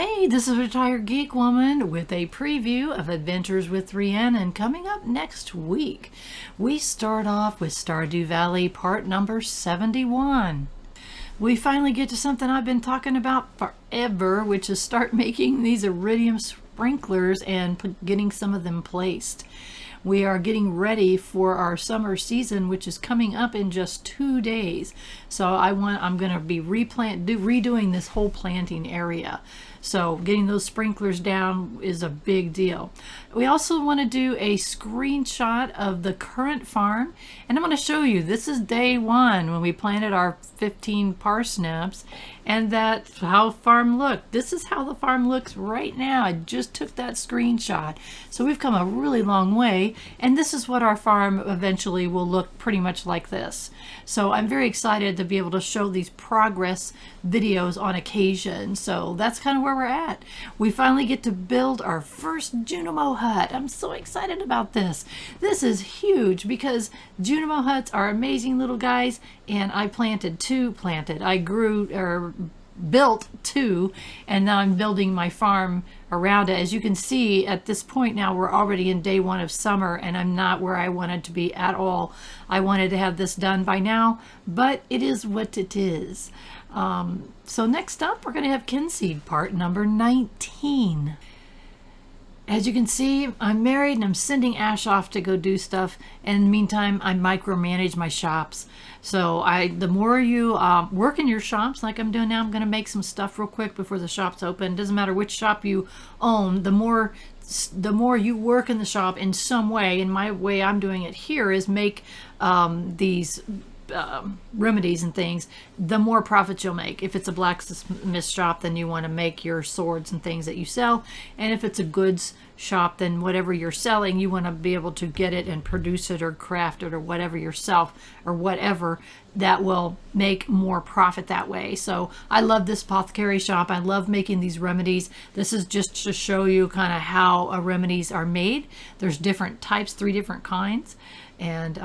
Hey, this is Retired Geek Woman with a preview of Adventures with Rhiannon coming up next week. We start off with Stardew Valley part number 71. We finally get to something I've been talking about forever, which is start making these iridium sprinklers and getting some of them placed. We are getting ready for our summer season, which is coming up in just 2 days. So I'm going to be redoing this whole planting area. So getting those sprinklers down is a big deal. We also want to do a screenshot of the current farm, and I'm going to show you, this is day 1 when we planted our 15 parsnips, and that's how farm looked. This is how the farm looks right now. I just took that screenshot. So we've come a really long way, and this is what our farm eventually will look pretty much like this. So I'm very excited to be able to show these progress videos on occasion. So that's kind of where we're at. We finally get to build our first Junimo hut. I'm so excited about this. This is huge because Junimo huts are amazing little guys, and I built 2, and now I'm building my farm around it. As you can see, at this point now we're already in day 1 of summer, and I'm not where I wanted to be at all. I wanted to have this done by now, but it is what it is. So next up we're going to have Kinseed part number 19. As you can see, I'm married and I'm sending Ash off to go do stuff, and in the meantime I micromanage my shops. So the more you work in your shops like I'm doing now, I'm going to make some stuff real quick before the shop's open. Doesn't matter which shop you own, the more you work in the shop in some way, and my way I'm doing it here is make these remedies and things, the more profits you'll make. If it's a blacksmith shop, then you want to make your swords and things that you sell, and if it's a goods shop, then whatever you're selling, you want to be able to get it and produce it or craft it or whatever yourself, or whatever that will make more profit that way. So I love this apothecary shop. I love making these remedies. This is just to show you kind of how remedies are made. There's different types, 3 different kinds. And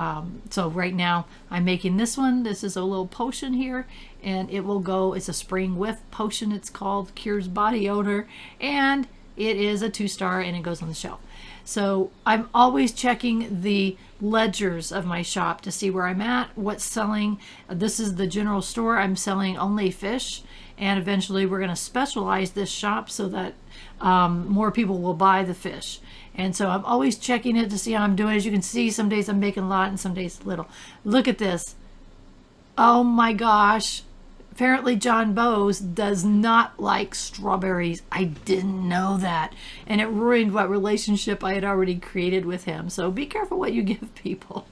so right now I'm making this one. This is a little potion here, and it will go, it's a spring whiff potion. It's called Cures Body Odor, and it is a 2-star, and it goes on the shelf. So I'm always checking the ledgers of my shop to see where I'm at, what's selling. This is the general store. I'm selling only fish, and eventually we're going to specialize this shop so that more people will buy the fish. And so I'm always checking it to see how I'm doing. As you can see, some days I'm making a lot and some days little. Look at this. Oh my gosh. Apparently John Bowes does not like strawberries. I didn't know that. And it ruined what relationship I had already created with him. So be careful what you give people.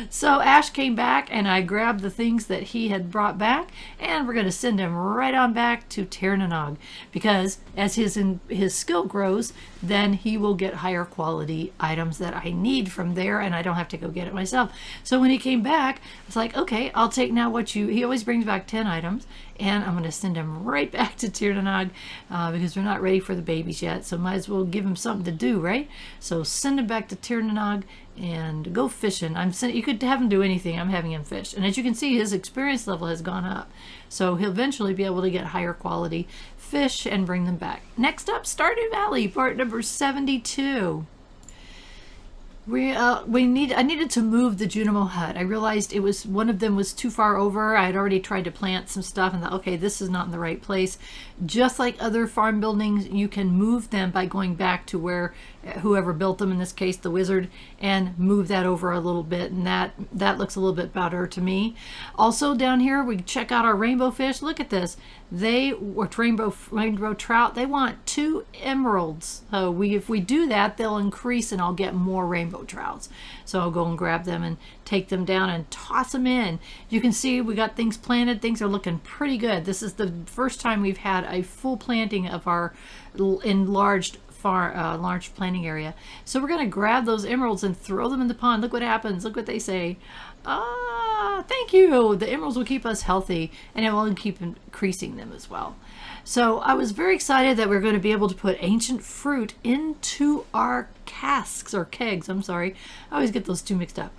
So Ash came back, and I grabbed the things that he had brought back, and we're going to send him right on back to Tirnanog, because as his skill grows, then he will get higher quality items that I need from there, and I don't have to go get it myself. So when he came back, it's like, okay, I'll take now he always brings back 10 items, and I'm going to send him right back to Tirnanog because we're not ready for the babies yet, so might as well give him something to do, right? So send him back to Tirnanog and go fishing. You could have him do anything. I'm having him fish. And as you can see, his experience level has gone up. So he'll eventually be able to get higher quality fish and bring them back. Next up, Stardew Valley, part number 72. I needed to move the Junimo hut. I realized one of them was too far over. I had already tried to plant some stuff and thought, okay, this is not in the right place. Just like other farm buildings, you can move them by going back to where whoever built them, in this case the wizard, and move that over a little bit, and that looks a little bit better to me. Also down here we check out our rainbow fish. Look at this. Rainbow trout, they want 2 emeralds. So if we do that, they'll increase and I'll get more rainbow trouts. So I'll go and grab them and take them down and toss them in. You can see we got things planted. Things are looking pretty good. This is the first time we've had a full planting of our enlarged large planting area. So we're going to grab those emeralds and throw them in the pond. Look what happens. Look what they say. Thank you. The emeralds will keep us healthy, and it will keep increasing them as well. So I was very excited that we're going to be able to put ancient fruit into our casks, or kegs, I'm sorry. I always get those two mixed up.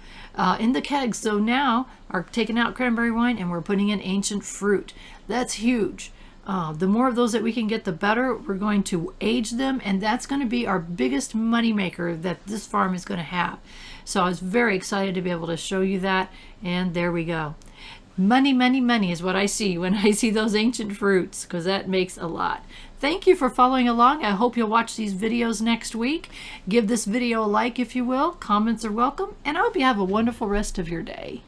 In the kegs. So now we're taking out cranberry wine and we're putting in ancient fruit. That's huge. The more of those that we can get, the better. We're going to age them, and that's going to be our biggest money maker that this farm is going to have. So I was very excited to be able to show you that, and there we go. Money, money, money is what I see when I see those ancient fruits, because that makes a lot. Thank you for following along. I hope you'll watch these videos next week. Give this video a like if you will. Comments are welcome, and I hope you have a wonderful rest of your day.